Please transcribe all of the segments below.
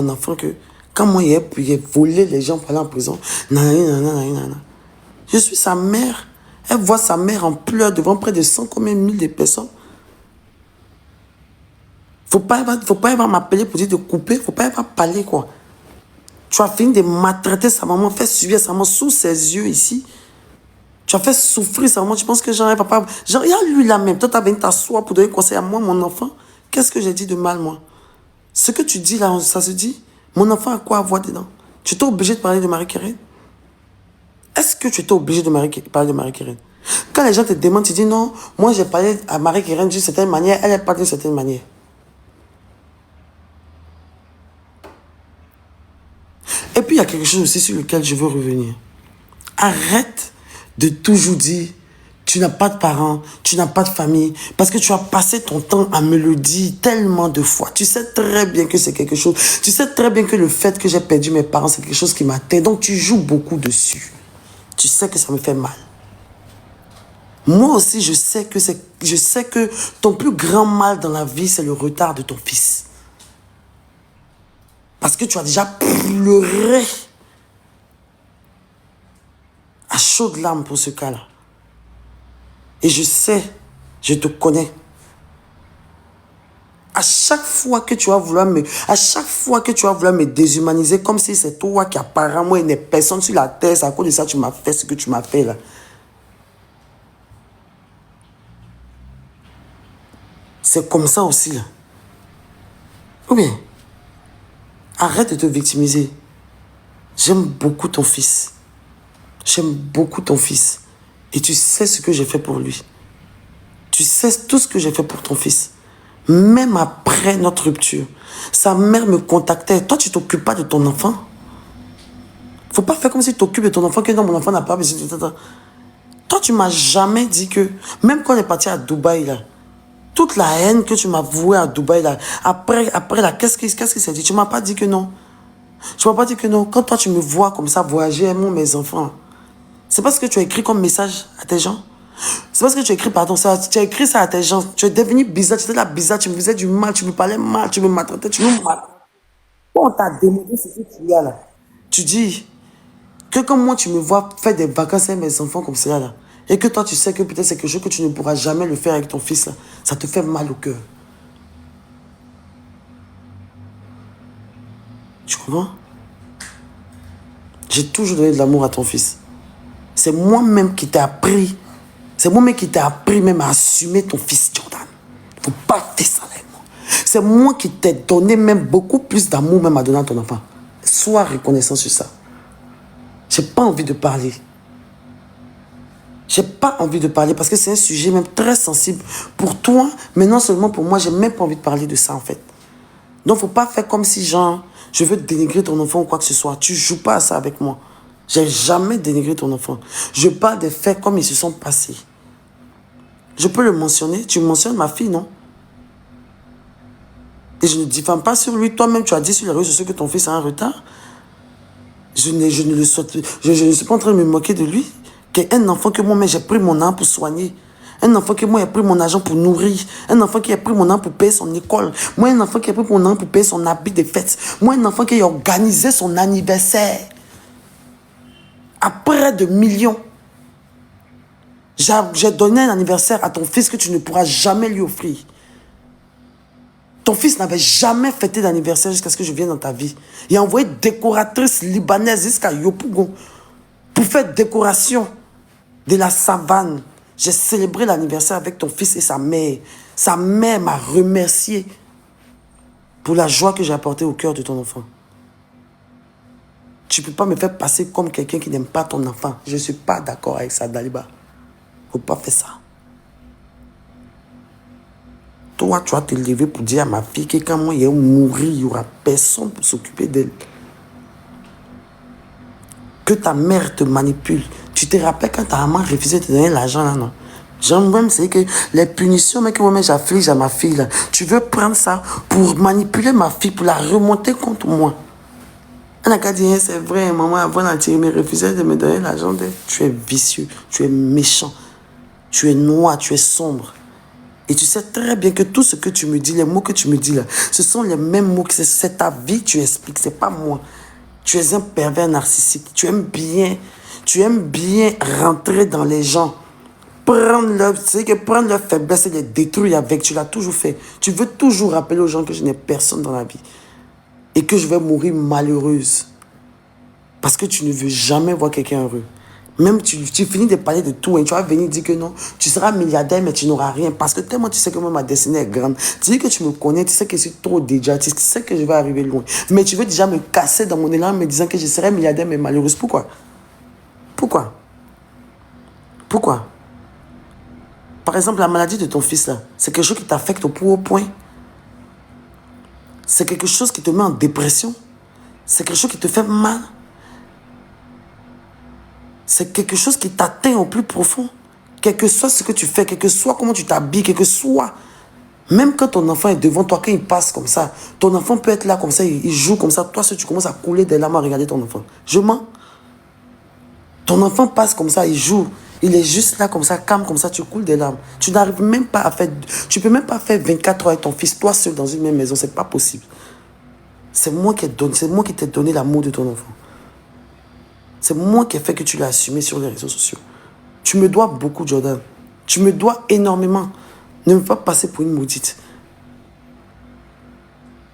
mon enfant que quand moi, il a volé les gens pour aller en prison, nanana. Je suis sa mère. Elle voit sa mère en pleurs devant près de 100 combien mille de personnes. Faut pas m'appeler pour dire de couper. Faut pas parler, quoi. Tu as fini de maltraiter sa maman, fait subir sa maman sous ses yeux ici. Tu as fait souffrir sa maman. Tu penses que genre, papa, genre, il y a lui là même. Toi, tu as venu t'asseoir pour donner conseil à moi, mon enfant. Qu'est-ce que j'ai dit de mal, moi? Ce que tu dis là, ça se dit. Mon enfant a quoi à voir dedans? Tu étais obligé de parler de Marie-Kérène? Est-ce que tu étais obligé de parler de Marie-Kérène? Quand les gens te demandent, tu dis non, moi j'ai parlé à Marie-Kérène d'une certaine manière, elle est pas d'une certaine manière. Et puis il y a quelque chose aussi sur lequel je veux revenir. Arrête de toujours dire, tu n'as pas de parents, tu n'as pas de famille, parce que tu as passé ton temps à me le dire tellement de fois. Tu sais très bien que c'est quelque chose. Tu sais très bien que le fait que j'ai perdu mes parents, c'est quelque chose qui m'atteint. Donc tu joues beaucoup dessus. Tu sais que ça me fait mal. Moi aussi, je sais que ton plus grand mal dans la vie, c'est le retard de ton fils. Parce que tu as déjà pleuré à chaudes larmes pour ce cas-là. Et je sais, je te connais. À chaque fois que tu vas vouloir me déshumaniser, comme si c'est toi qui apparemment il n'y a personne sur la terre, c'est à cause de ça que tu m'as fait ce que tu m'as fait là. C'est comme ça aussi là. Ou bien, arrête de te victimiser. J'aime beaucoup ton fils. J'aime beaucoup ton fils. Et tu sais ce que j'ai fait pour lui. Tu sais tout ce que j'ai fait pour ton fils. Même après notre rupture, sa mère me contactait. Toi, tu t'occupes pas de ton enfant. Faut pas faire comme si tu t'occupes de ton enfant, que non, mon enfant n'a pas besoin de... Toi, tu m'as jamais dit que... Même quand on est parti à Dubaï, là, toute la haine que tu m'as vouée à Dubaï, là, après là, qu'est-ce qui s'est dit? Tu m'as pas dit que non. Tu m'as pas dit que non. Quand toi, tu me vois comme ça voyager, aimant mes enfants, c'est parce que tu as écrit comme message à tes gens. C'est parce que tu as écrit, pardon, ça, tu as écrit ça à tes gens. Tu es devenu bizarre, tu étais là bizarre, tu me faisais du mal, tu me parlais mal, tu me maltraitais, tu me maltraitais. On t'a démodé ce que tu as là. Tu dis que comme moi, tu me vois faire des vacances avec mes enfants comme ça là. Et que toi, tu sais que peut-être c'est quelque chose que tu ne pourras jamais le faire avec ton fils là. Ça te fait mal au cœur. Tu comprends? J'ai toujours donné de l'amour à ton fils. C'est moi-même qui t'ai appris. C'est moi-même qui t'ai appris même à assumer ton fils, Jordan. Faut pas faire ça avec moi. C'est moi qui t'ai donné même beaucoup plus d'amour même à donner à ton enfant. Sois reconnaissant sur ça. J'ai pas envie de parler. J'ai pas envie de parler parce que c'est un sujet même très sensible pour toi, mais non seulement pour moi, j'ai même pas envie de parler de ça en fait. Donc faut pas faire comme si genre, je veux dénigrer ton enfant ou quoi que ce soit. Tu joues pas à ça avec moi. J'ai jamais dénigré ton enfant. Je parle des faits comme ils se sont passés. Je peux le mentionner. Tu mentionnes ma fille, non? Et je ne diffame pas sur lui. Toi-même, tu as dit sur les réseaux sociaux que ton fils a un retard. Je ne le souhaite. Je ne suis pas en train de me moquer de lui. Un enfant que moi-même, j'ai pris mon argent pour soigner. Un enfant que moi, j'ai pris mon argent pour nourrir. Un enfant qui a pris mon argent pour payer son école. Moi, un enfant qui a pris mon argent pour payer son habit de fête. Moi, un enfant qui a organisé son anniversaire. À près de millions. J'ai donné un anniversaire à ton fils que tu ne pourras jamais lui offrir. Ton fils n'avait jamais fêté d'anniversaire jusqu'à ce que je vienne dans ta vie. Il a envoyé décoratrice libanaise jusqu'à Yopougon pour faire décoration de la savane. J'ai célébré l'anniversaire avec ton fils et sa mère. Sa mère m'a remercié pour la joie que j'ai apportée au cœur de ton enfant. Tu ne peux pas me faire passer comme quelqu'un qui n'aime pas ton enfant. Je ne suis pas d'accord avec ça, Daliba. Faut pas faire ça. Toi, tu vas te lever pour dire à ma fille que quand moi, il va mourir, il n'y aura personne pour s'occuper d'elle. Que ta mère te manipule. Tu te rappelles quand ta maman refusait de te donner l'argent, là, non? J'aime même, c'est que les punitions que moi-même j'afflige à ma fille, là, tu veux prendre ça pour manipuler ma fille, pour la remonter contre moi. Elle n'a qu'à dire, c'est vrai, maman, avant d'attirer, mais refusait de me donner l'argent. Tu es vicieux, tu es méchant, tu es noir, tu es sombre. Et tu sais très bien que tout ce que tu me dis, les mots que tu me dis là, ce sont les mêmes mots que c'est ta vie que tu expliques, c'est pas moi. Tu es un pervers narcissique. Tu aimes bien rentrer dans les gens. Prendre leur faiblesse et les détruire avec. Tu l'as toujours fait. Tu veux toujours rappeler aux gens que je n'ai personne dans la vie. Et que je vais mourir malheureuse. Parce que tu ne veux jamais voir quelqu'un heureux. Même tu finis de parler de tout et tu vas venir dire que non, tu seras milliardaire mais tu n'auras rien. Parce que tellement tu sais que moi, ma destinée est grande. Tu dis que tu me connais, tu sais que je suis trop déjà, tu sais que je vais arriver loin. Mais tu veux déjà me casser dans mon élan en me disant que je serai milliardaire mais malheureuse. Pourquoi? Pourquoi? Pourquoi? Par exemple, la maladie de ton fils là, c'est quelque chose qui t'affecte au plus haut point. C'est quelque chose qui te met en dépression. C'est quelque chose qui te fait mal. C'est quelque chose qui t'atteint au plus profond. Quel que soit ce que tu fais, quel que soit comment tu t'habilles, quel que soit. Même quand ton enfant est devant toi, quand il passe comme ça, ton enfant peut être là comme ça, il joue comme ça. Toi, si tu commences à couler des larmes à regarder ton enfant. Je mens. Ton enfant passe comme ça, il joue. Il est juste là comme ça, calme comme ça, tu coules des larmes. Tu n'arrives même pas à faire... Tu peux même pas faire 24 heures avec ton fils, toi seul dans une même maison. C'est pas possible. C'est moi qui t'ai donné l'amour de ton enfant. C'est moi qui ai fait que tu l'as assumé sur les réseaux sociaux. Tu me dois beaucoup, Jordan. Tu me dois énormément. Ne me fais pas passer pour une maudite.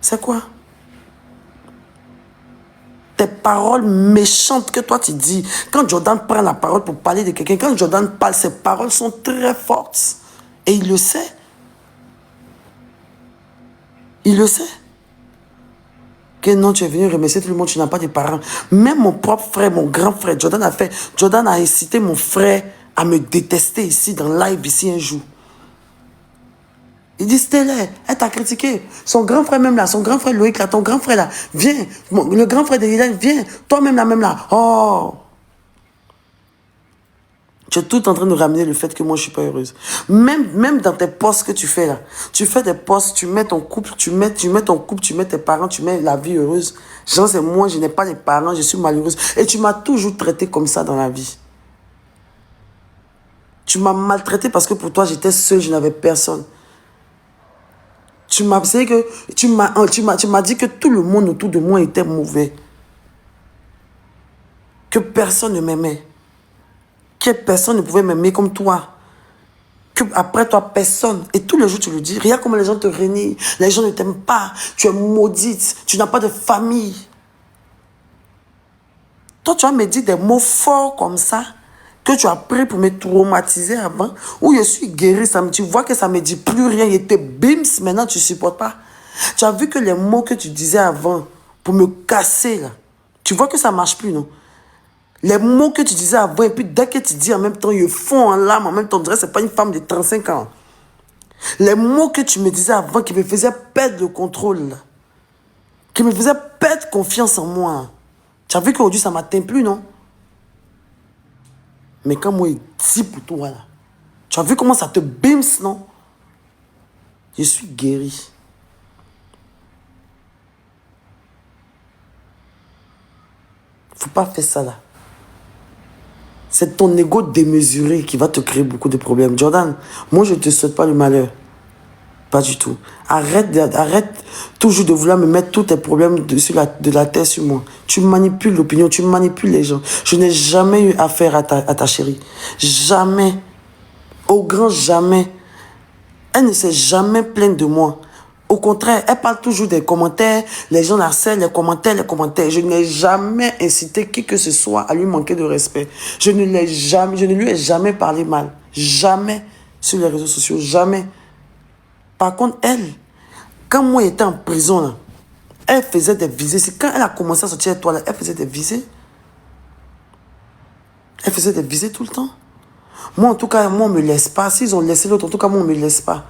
C'est quoi? Tes paroles méchantes que toi tu dis. Quand Jordan prend la parole pour parler de quelqu'un, quand Jordan parle, ses paroles sont très fortes. Et il le sait. Il le sait. Que non, tu es venu remercier tout le monde, tu n'as pas de parents. Même mon propre frère, mon grand frère, Jordan a incité mon frère à me détester ici, dans live, ici, un jour. Il dit, Stella, elle t'a critiqué. Son grand frère même là, son grand frère Loïc là, ton grand frère là, viens. Le grand frère de Hélène, viens. Toi-même là, même là. Oh! Tu es tout en train de ramener le fait que moi, je ne suis pas heureuse. Même dans tes posts que tu fais là, tu fais des posts, tu mets ton couple, tu mets ton couple, tu mets tes parents, tu mets la vie heureuse. Genre, c'est moi, je n'ai pas de parents, je suis malheureuse. Et tu m'as toujours traité comme ça dans la vie. Tu m'as maltraité parce que pour toi, j'étais seule, je n'avais personne. Tu m'as dit que tout le monde autour de moi était mauvais. Que personne ne m'aimait. Que personne ne pouvait m'aimer comme toi. Que après toi, personne. Et tous les jours, tu le dis. Regarde comment les gens te renient. Les gens ne t'aiment pas. Tu es maudite. Tu n'as pas de famille. Toi, tu vas me dire des mots forts comme ça que tu as pris pour me traumatiser avant. Où je suis guérie. Tu vois que ça ne me dit plus rien. Il était bims. Maintenant, tu ne supportes pas. Tu as vu que les mots que tu disais avant pour me casser, là, tu vois que ça ne marche plus, non? Les mots que tu disais avant, et puis dès que tu dis en même temps, ils font en larmes, en même temps, on dirait que ce n'est pas une femme de 35 ans. Les mots que tu me disais avant qui me faisaient perdre le contrôle, là, qui me faisaient perdre confiance en moi. Tu as vu qu'aujourd'hui, ça ne m'atteint plus, non? Mais quand moi, il dit pour toi, là, tu as vu comment ça te bims, non? Je suis guéri. Faut pas faire ça, là. C'est ton ego démesuré qui va te créer beaucoup de problèmes. Jordan, moi, je ne te souhaite pas le malheur. Pas du tout. Arrête toujours de vouloir me mettre tous tes problèmes de la tête sur moi. Tu manipules l'opinion, tu manipules les gens. Je n'ai jamais eu affaire à ta chérie. Jamais. Au grand jamais. Elle ne s'est jamais plainte de moi. Au contraire, elle parle toujours des commentaires, les gens la harcèlent, les commentaires. Je n'ai jamais incité qui que ce soit à lui manquer de respect. Je ne lui ai jamais parlé mal. Jamais sur les réseaux sociaux, jamais. Par contre, elle, quand moi j'étais en prison, là, elle faisait des visées. C'est quand elle a commencé à sortir avec toi, là, elle faisait des visées. Elle faisait des visées tout le temps. Moi, en tout cas, moi, on ne me laisse pas. S'ils ont laissé l'autre, en tout cas, moi, on ne me laisse pas.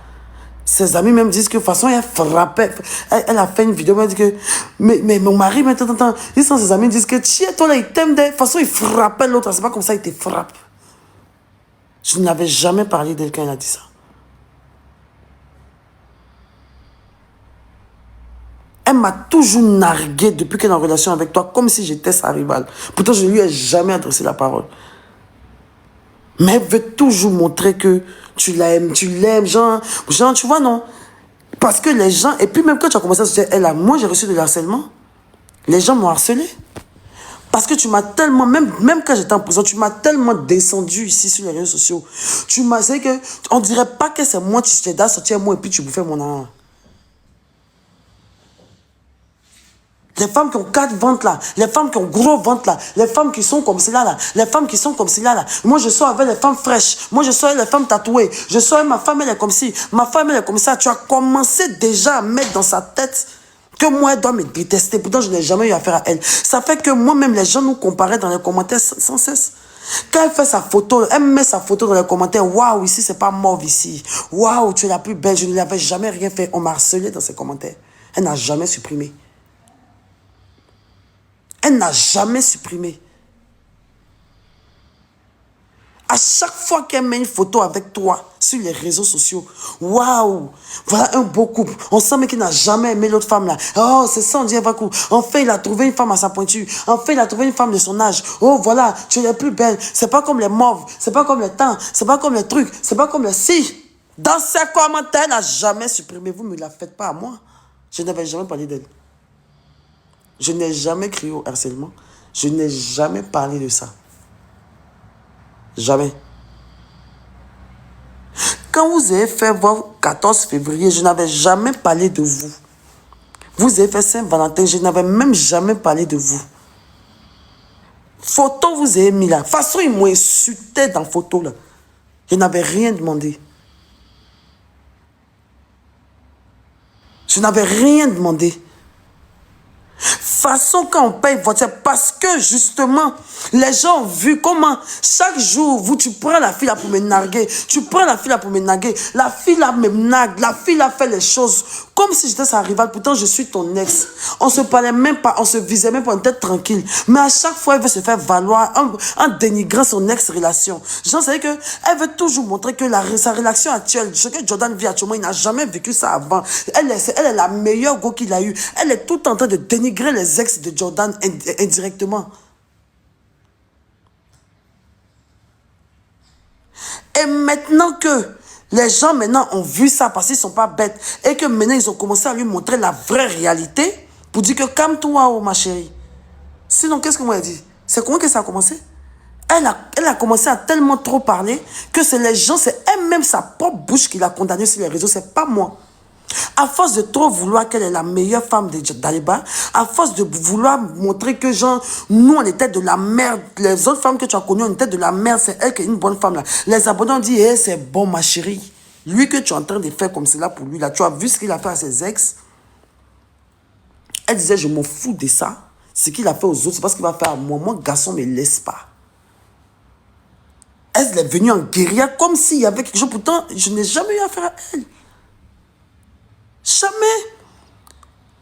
Ses amis même disent que de toute façon, elle frappait. Elle a fait une vidéo, elle dit que... Mais mon mari, maintenant, ses amis disent que tiens, toi là, il t'aime. De toute façon, il frappait l'autre. C'est pas comme ça, il te frappe. Je n'avais jamais parlé d'elle quand elle a dit ça. Elle m'a toujours nargué depuis qu'elle est en relation avec toi, comme si j'étais sa rivale. Pourtant, je ne lui ai jamais adressé la parole. Mais elle veut toujours montrer que tu l'aimes, genre, tu vois, non? Parce que les gens, et puis même quand tu as commencé à se dire, elle, moi j'ai reçu de harcèlement, les gens m'ont harcelé. Parce que tu m'as tellement, même quand j'étais en prison, tu m'as tellement descendu ici sur les réseaux sociaux. Tu m'as dit que, on dirait pas que c'est moi, tu t'es sorti à moi et puis tu bouffais mon argent. Les femmes qui ont 4 ventres là, les femmes qui ont gros ventre là, les femmes qui sont comme cela là, les femmes qui sont comme cela là. Moi je sors avec les femmes fraîches, moi je sors avec les femmes tatouées, je sors avec ma femme elle est comme ci, ma femme elle est comme ça. Tu as commencé déjà à mettre dans sa tête que moi elle doit me détester, pourtant je n'ai jamais eu affaire à elle. Ça fait que moi-même les gens nous comparaient dans les commentaires sans cesse. Quand elle fait sa photo, elle met sa photo dans les commentaires. Waouh, ici c'est pas mauve ici. Waouh, tu es la plus belle, je ne lui avais jamais rien fait. On m'a harcelé dans ses commentaires. Elle n'a jamais supprimé. Elle n'a jamais supprimé. À chaque fois qu'elle met une photo avec toi sur les réseaux sociaux, waouh, voilà un beau couple. On sent mais qu'il n'a jamais aimé l'autre femme là. Oh, c'est ça, on dit un vrai couple. Enfin, il a trouvé une femme à sa pointure. Enfin, il a trouvé une femme de son âge. Oh, voilà, tu es la plus belle. C'est pas comme les mauves, c'est pas comme les temps, c'est pas comme les trucs, c'est pas comme les si. Dans ses commentaires, elle n'a jamais supprimé. Vous ne me la faites pas à moi. Je n'avais jamais parlé d'elle. Je n'ai jamais crié au harcèlement. Je n'ai jamais parlé de ça. Jamais. Quand vous avez fait votre 14 février, je n'avais jamais parlé de vous. Vous avez fait Saint-Valentin, je n'avais même jamais parlé de vous. Photo vous avez mis là. De toute façon, ils m'ont insulté dans photo là. Je n'avais rien demandé. Je n'avais rien demandé. Façon quand on paye votre salaire, parce que justement les gens ont vu comment chaque jour tu prends la fille là pour me narguer, tu prends la fille là pour me narguer, la fille là me nargue, la fille là fait les choses comme si j'étais sa rivale, pourtant je suis ton ex, on se parlait même pas, on se visait même pas, on était tranquille, mais à chaque fois elle veut se faire valoir en dénigrant son ex-relation. J'en sais que elle veut toujours montrer que sa relation actuelle, ce que Jordan vit actuellement, il n'a jamais vécu ça avant. Elle est la meilleure go qu'il a eu, elle est tout en train de dénigrer les ex de Jordan indirectement. Et maintenant que les gens maintenant ont vu ça parce qu'ils ne sont pas bêtes et que maintenant ils ont commencé à lui montrer la vraie réalité pour dire que calme-toi, oh ma chérie. Sinon, qu'est-ce que moi j'ai dit? C'est comment que ça a commencé? Elle a commencé à tellement trop parler que c'est les gens, c'est elle-même sa propre bouche qui l'a condamnée sur les réseaux, c'est pas moi. À force de trop vouloir qu'elle est la meilleure femme d'Aliba, à force de vouloir montrer que genre, nous on était de la merde, les autres femmes que tu as connues on était de la merde, c'est elle qui est une bonne femme là. Les abonnés ont dit, hey, c'est bon ma chérie. Lui que tu es en train de faire comme cela pour lui là, tu as vu ce qu'il a fait à ses ex. Elle disait, je m'en fous de ça. Ce qu'il a fait aux autres, c'est pas ce qu'il va faire à moi. Moi, garçon, ne me laisse pas. Elle est venue en guérilla comme s'il y avait quelque chose. Pourtant, je n'ai jamais eu affaire à elle. Jamais.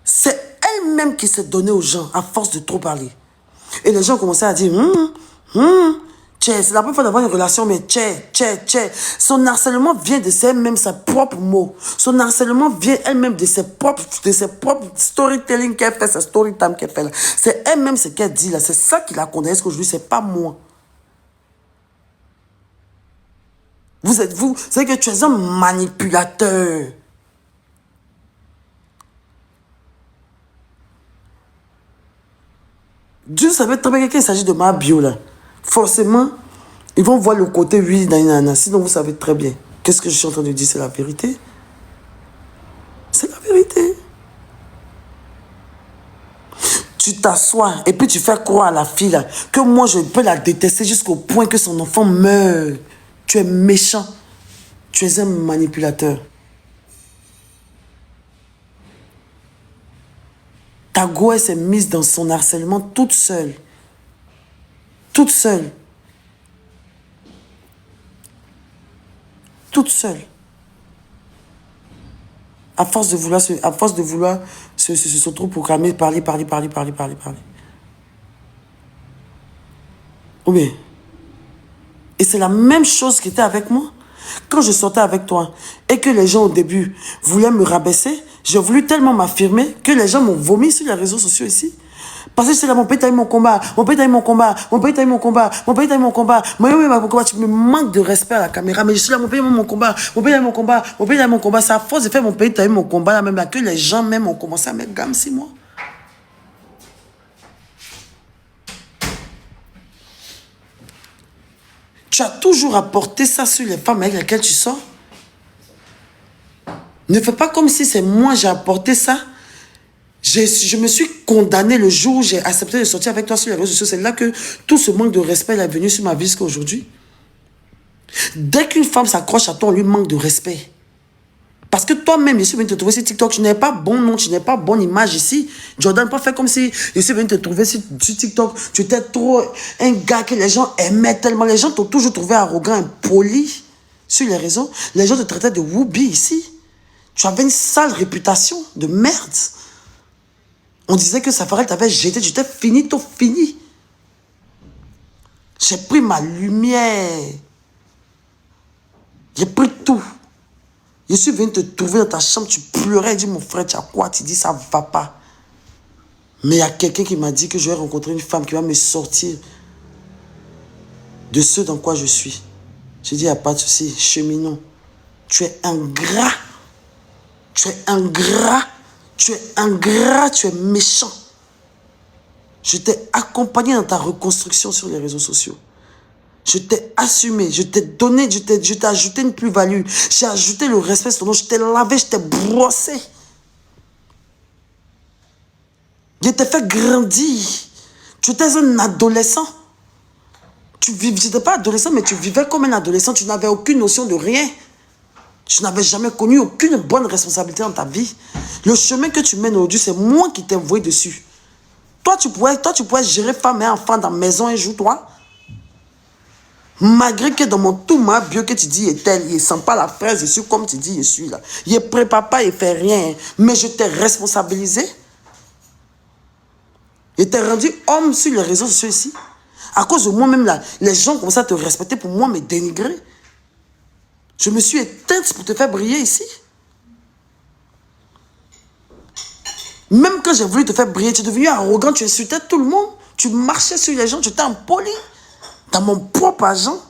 C'est elle-même qui s'est donnée aux gens à force de trop parler. Et les gens commençaient à dire, c'est la première fois d'avoir une relation, mais son harcèlement vient de elle-même, sa propre mot. Son harcèlement vient elle-même de ses propres storytelling qu'elle fait, sa story time qu'elle fait là. C'est elle-même ce qu'elle dit là. C'est ça qui la condamne aujourd'hui, c'est pas moi. Vous savez que tu es un manipulateur. Dieu savait très bien qu'il s'agit de ma bio là. Forcément, ils vont voir le côté oui dans une. Sinon, vous savez très bien. Qu'est-ce que je suis en train de dire? C'est la vérité. C'est la vérité. Tu t'assois et puis tu fais croire à la fille là que moi je peux la détester jusqu'au point que son enfant meurt. Tu es méchant. Tu es un manipulateur. Ta go, s'est mise dans son harcèlement toute seule. Toute seule. Toute seule. À force de vouloir se autoproclamer, parler. Oui. Et c'est la même chose qui était avec moi. Quand je sortais avec toi et que les gens au début voulaient me rabaisser, j'ai voulu tellement m'affirmer que les gens m'ont vomi sur les réseaux sociaux ici. Parce que c'est là, mon père t'a eu mon combat, mon père t'a eu mon combat, mon père t'a eu mon combat, mon père t'a eu mon combat, mon combat, tu me manques de respect à la caméra, mais je suis là, mon père t'a eu mon combat, mon père t'a eu mon combat, mon père t'a eu mon combat. C'est à force de faire mon père t'a eu mon combat, là même, là, que les gens même ont commencé à mettre gamme, c'est moi. Tu as toujours apporté ça sur les femmes avec lesquelles tu sors. Ne fais pas comme si c'est moi j'ai apporté ça. Je me suis condamné le jour où j'ai accepté de sortir avec toi sur les réseaux sociaux. C'est là que tout ce manque de respect est venu sur ma vie jusqu'à aujourd'hui. Dès qu'une femme s'accroche à toi, on lui manque de respect. Parce que toi-même, je suis venu te trouver sur TikTok. Tu n'es pas bon nom, tu n'es pas bonne image ici. Jordan, pas fait comme si je suis venu te trouver sur TikTok. Tu étais trop un gars que les gens aimaient tellement. Les gens t'ont toujours trouvé arrogant, impoli sur les réseaux. Les gens te traitaient de woubi ici. Tu avais une sale réputation de merde. On disait que Safarel t'avait jeté, tu t'es fini, tout fini. J'ai pris ma lumière. J'ai pris tout. Je suis venu te trouver dans ta chambre, tu pleurais, dis mon frère, tu as quoi? Tu dis ça va pas. Mais il y a quelqu'un qui m'a dit que je vais rencontrer une femme qui va me sortir de ce dans quoi je suis. J'ai dit, il n'y a pas de souci, cheminot. Tu es ingrat. Tu es ingrat. Tu es ingrat, tu es méchant. Je t'ai accompagné dans ta reconstruction sur les réseaux sociaux. Je t'ai assumé, je t'ai donné, je t'ai ajouté une plus-value. J'ai ajouté le respect sur ton nom, je t'ai lavé, je t'ai brossé. Je t'ai fait grandir. Tu étais un adolescent. Tu n'étais pas adolescent, mais tu vivais comme un adolescent. Tu n'avais aucune notion de rien. Tu n'avais jamais connu aucune bonne responsabilité dans ta vie. Le chemin que tu mènes aujourd'hui, c'est moi qui t'ai envoyé dessus. Toi, tu pourrais gérer femme et enfant dans la maison un jour, toi. Malgré que dans mon tout ma bio que tu dis est tel, il ne sent pas la fraise, je suis comme tu dis, je suis là. Il ne prépare pas, il ne fait rien. Mais je t'ai responsabilisé. Je t'ai rendu homme sur les réseaux sociaux ici. À cause de moi-même, là, les gens commencent à te respecter pour moi, me dénigrer. Je me suis éteinte pour te faire briller ici. Même quand j'ai voulu te faire briller, tu es devenu arrogant, tu insultais tout le monde. Tu marchais sur les gens, tu étais impoli. Dans mon propre agent.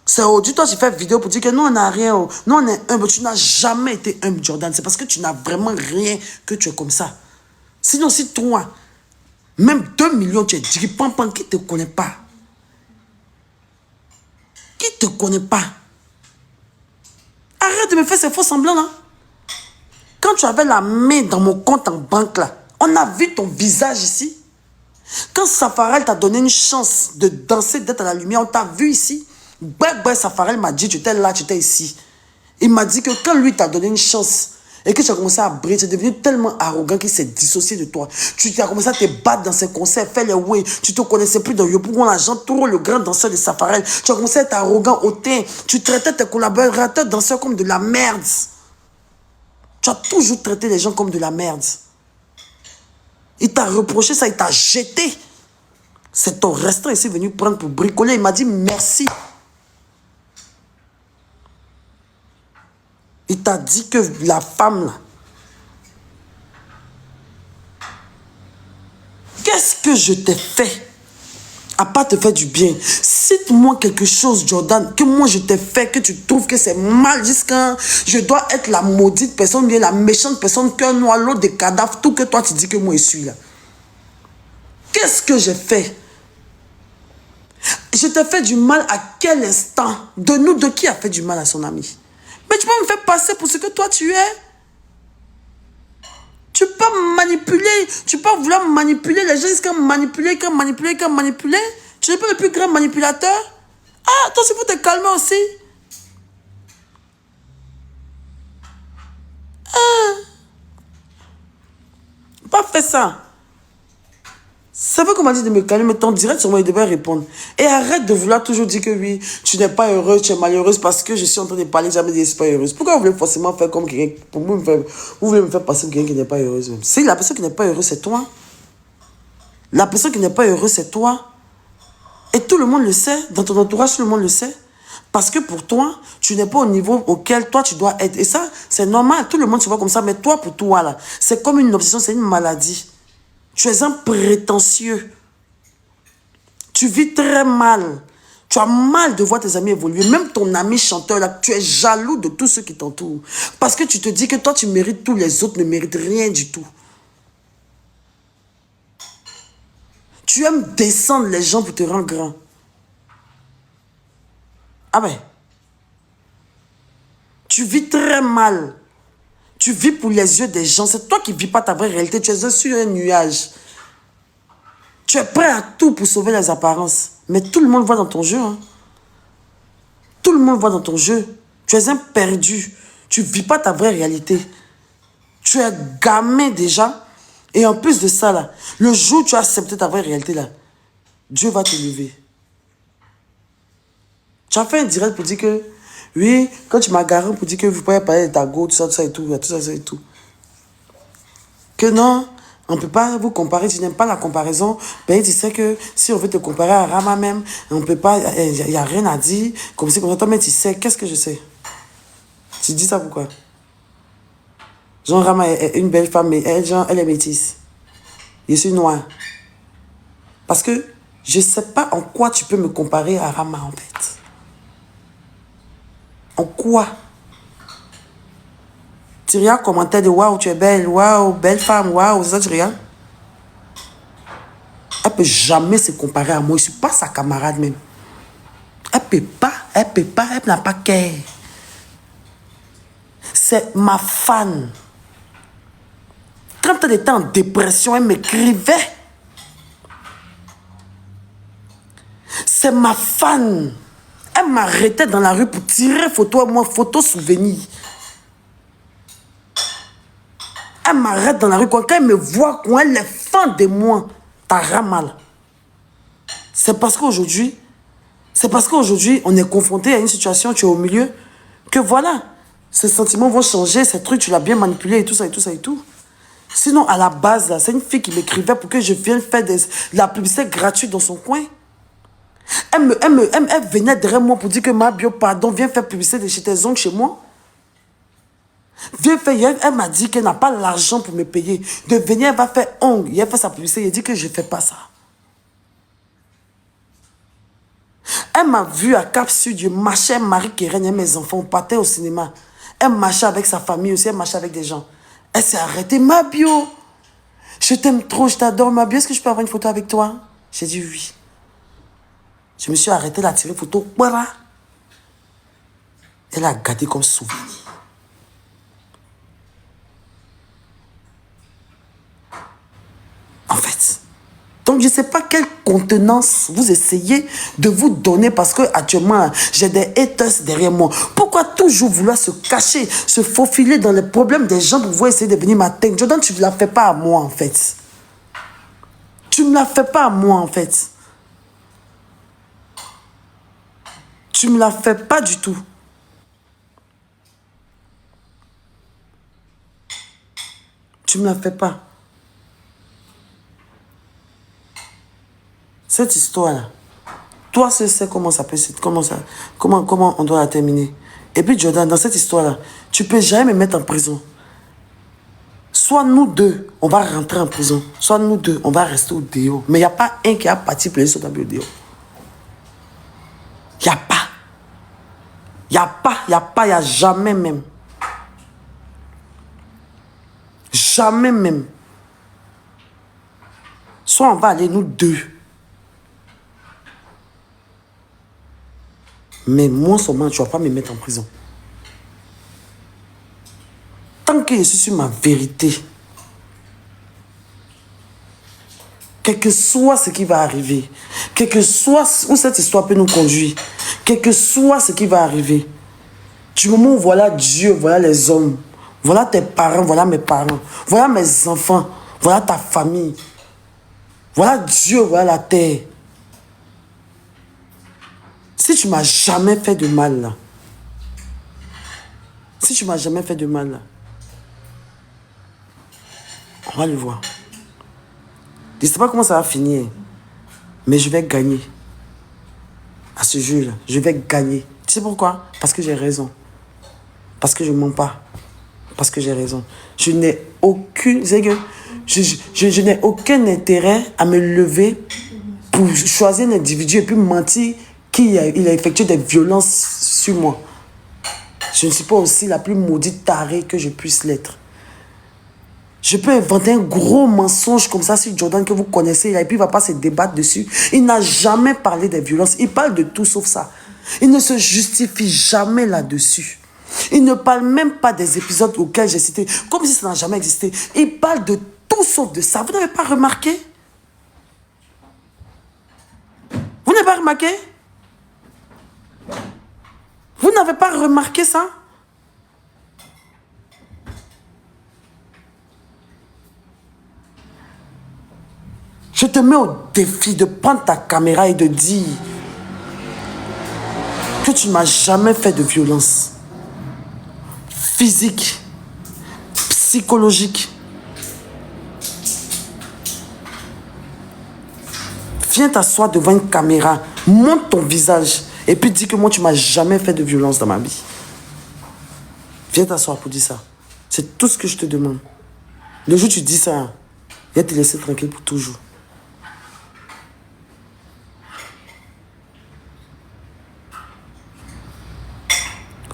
C'est aujourd'hui, toi, tu fais vidéo pour dire que nous, on n'a rien. Nous, on est humble. Tu n'as jamais été humble, Jordan. C'est parce que tu n'as vraiment rien que tu es comme ça. Sinon, si toi, même 2 millions, tu es dit, pam, qui ne te connaît pas? Qui ne te connaît pas? Arrête de me faire ces faux semblants, là. Quand tu avais la main dans mon compte en banque, là, on a vu ton visage ici. Quand Safarel t'a donné une chance de danser, d'être à la lumière, on t'a vu ici. Safarel m'a dit, tu étais là, tu étais ici. Il m'a dit que quand lui t'a donné une chance et que tu as commencé à briller, tu es devenu tellement arrogant qu'il s'est dissocié de toi. Tu as commencé à te battre dans ses concerts, faire les way. Tu ne te connaissais plus dans Yopougon, l'agent Toro, le grand danseur de Safarel. Tu as commencé à être arrogant, hautain. Tu traitais tes collaborateurs danseurs comme de la merde. Tu as toujours traité les gens comme de la merde. Il t'a reproché ça, il t'a jeté. C'est ton restant ici venu prendre pour bricoler. Il m'a dit merci. Il t'a dit que la femme là. Qu'est-ce que je t'ai fait? À part te faire du bien. Cite-moi quelque chose, Jordan, que moi je t'ai fait, que tu trouves que c'est mal jusqu'à... Je dois être la maudite personne, bien la méchante personne, qu'un noir, l'autre des cadavres, tout que toi tu dis que moi je suis là. Qu'est-ce que j'ai fait? Je t'ai fait du mal à quel instant? De nous, de qui a fait du mal à son ami? Mais tu peux me faire passer pour ce que toi tu es. Tu peux manipuler, tu peux vouloir manipuler les gens jusqu'à manipuler, Tu n'es pas le plus grand manipulateur? Ah, toi, il faut te calmer aussi. Ah. Pas fait ça. Ça veut qu'on m'a dit de me calmer, mais ton direct sur moi, il devait répondre. Et arrête de vouloir toujours dire que oui, tu n'es pas heureuse, tu es malheureuse parce que je suis en train de parler, jamais dire que je suis pas heureuse. Pourquoi vous voulez forcément faire comme quelqu'un, vous voulez me faire passer pour quelqu'un qui n'est pas heureuse même? Si la personne qui n'est pas heureuse, c'est toi. La personne qui n'est pas heureuse, c'est toi. Et tout le monde le sait, dans ton entourage, tout le monde le sait. Parce que pour toi, tu n'es pas au niveau auquel toi, tu dois être. Et ça, c'est normal, tout le monde se voit comme ça, mais toi, pour toi, là, c'est comme une obsession, c'est une maladie. Tu es un prétentieux. Tu vis très mal. Tu as mal de voir tes amis évoluer. Même ton ami chanteur, là, tu es jaloux de tous ceux qui t'entourent. Parce que tu te dis que toi, tu mérites tout, les autres ne méritent rien du tout. Tu aimes descendre les gens pour te rendre grand. Ah ben. Tu vis très mal. Tu vis pour les yeux des gens. C'est toi qui ne vis pas ta vraie réalité. Tu es sur un nuage. Tu es prêt à tout pour sauver les apparences. Mais tout le monde voit dans ton jeu. Hein. Tout le monde voit dans ton jeu. Tu es un perdu. Tu ne vis pas ta vraie réalité. Tu es gamin déjà. Et en plus de ça, là, le jour où tu as accepté ta vraie réalité, là, Dieu va te lever. Tu as fait un direct pour dire que, oui, quand tu m'as garé pour dire que vous pouvez parler de ta go, tout ça et tout, tout ça et tout. Que non, on ne peut pas vous comparer, tu n'aimes pas la comparaison. Ben, tu sais que si on veut te comparer à Rama même, on peut pas, il n'y a rien à dire, comme si, comme ça, toi, mais tu sais, qu'est-ce que je sais? Tu dis ça pourquoi? Genre, Rama est une belle femme, mais elle, genre, elle est métisse. Je suis noire. Parce que je ne sais pas en quoi tu peux me comparer à Rama, en fait. En quoi? Tu regardes commentaire de waouh, tu es belle, waouh, belle femme, waouh, c'est ça tu regardes? Elle ne peut jamais se comparer à moi. Je ne suis pas sa camarade même. Elle ne peut pas, elle n'a pas cœur. C'est ma fan. Quand elle était en dépression, elle m'écrivait. C'est ma fan. Elle m'arrêtait dans la rue pour tirer photo à moi, photo souvenir. Elle m'arrête dans la rue. Quand elle me voit, quand elle est fan de moi, t'as mal. C'est parce qu'aujourd'hui, on est confronté à une situation, tu es au milieu, que voilà, ces sentiments vont changer, ces trucs, tu l'as bien manipulé et tout ça et tout ça et tout. Sinon, à la base, c'est une fille qui m'écrivait pour que je vienne faire de la publicité gratuite dans son coin. Elle venait derrière moi pour dire que ma bio, pardon, viens faire publicité de chez tes oncles chez moi. Viens faire, elle m'a dit qu'elle n'a pas l'argent pour me payer. De venir, elle va faire ongle. Elle fait sa publicité, elle dit que je ne fais pas ça. Elle m'a vu à Cap Sud, je marchais, Marie qui règne, mes enfants, on partait au cinéma. Elle marchait avec sa famille aussi, elle marchait avec des gens. Elle s'est arrêtée, ma bio. Je t'aime trop, je t'adore, ma bio. Est-ce que je peux avoir une photo avec toi? J'ai dit oui. Je me suis arrêtée, elle a tiré photo. Voilà. Elle a gardé comme souvenir. En fait. Donc, je ne sais pas quelle contenance vous essayez de vous donner parce que actuellement, j'ai des haters derrière moi. Pourquoi toujours vouloir se cacher, se faufiler dans les problèmes des gens pour pouvoir essayer de venir m'atteindre? Jordan, tu ne la fais pas à moi, en fait. Tu ne me la fais pas à moi, en fait. Tu ne me la fais pas du tout. Tu ne me la fais pas. Cette histoire-là, toi, tu sais comment ça peut se... Comment on doit la terminer. Et puis, Jordan, dans cette histoire-là, tu ne peux jamais me mettre en prison. Soit nous deux, on va rentrer en prison. Soit nous deux, on va rester au déo. Mais il n'y a pas un qui a parti pour les autres au déo. Il n'y a pas. Il n'y a pas, il n'y a pas, il n'y a jamais même. Jamais même. Soit on va aller nous deux. Mais moi seulement, tu ne vas pas me mettre en prison. Tant que je suis sur ma vérité, quel que soit ce qui va arriver, quel que soit où cette histoire peut nous conduire, quel que soit ce qui va arriver, du moment où voilà Dieu, voilà les hommes, voilà tes parents, voilà mes parents, voilà mes enfants, voilà ta famille, voilà Dieu, voilà la terre. Si tu ne m'as jamais fait de mal, là, si tu ne m'as jamais fait de mal, là, on va le voir. Je ne sais pas comment ça va finir, mais je vais gagner. À ce jeu-là, je vais gagner. Tu sais pourquoi? Parce que j'ai raison. Parce que je ne mens pas. parce que j'ai raison. Je n'ai aucune... Je n'ai aucun intérêt à me lever pour choisir un individu et puis mentir qu'il a effectué des violences sur moi. Je ne suis pas aussi la plus maudite tarée que je puisse l'être. Je peux inventer un gros mensonge comme ça sur Jordan que vous connaissez et puis il ne va pas se débattre dessus. Il n'a jamais parlé des violences. Il parle de tout sauf ça. Il ne se justifie jamais là-dessus. Il ne parle même pas des épisodes auxquels j'ai cité, comme si ça n'a jamais existé. Il parle de tout sauf de ça. Vous n'avez pas remarqué? Vous n'avez pas remarqué? Vous n'avez pas remarqué ça? Je te mets au défi de prendre ta caméra et de dire que tu ne m'as jamais fait de violence physique, psychologique. Viens t'asseoir devant une caméra, montre ton visage et puis dis que moi tu ne m'as jamais fait de violence dans ma vie. Viens t'asseoir pour dire ça. C'est tout ce que je te demande. Le jour où tu dis ça, viens te laisser tranquille pour toujours.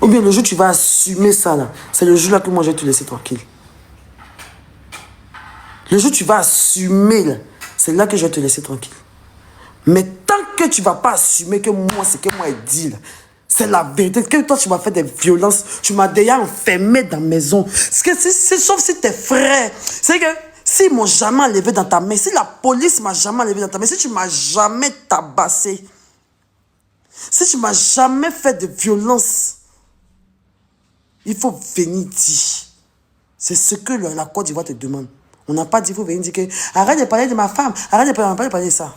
Ou bien le jour où tu vas assumer ça, là, c'est le jour-là que moi je vais te laisser tranquille. Le jour où tu vas assumer, là, c'est là que je vais te laisser tranquille. Mais tant que tu ne vas pas assumer que moi, ce que moi j'ai dit, là, c'est la vérité, que toi tu m'as fait des violences, tu m'as déjà enfermé dans la maison. Sauf si tes frères, c'est que s'ils ne m'ont jamais enlevé dans ta main, si la police ne m'a jamais enlevé dans ta main, si tu ne m'as jamais tabassé, si tu ne m'as jamais fait de violence, il faut venir dire. C'est ce que la Côte d'Ivoire te demande. On n'a pas dit, il faut venir dire que arrête de parler de ma femme, arrête de parler de ça.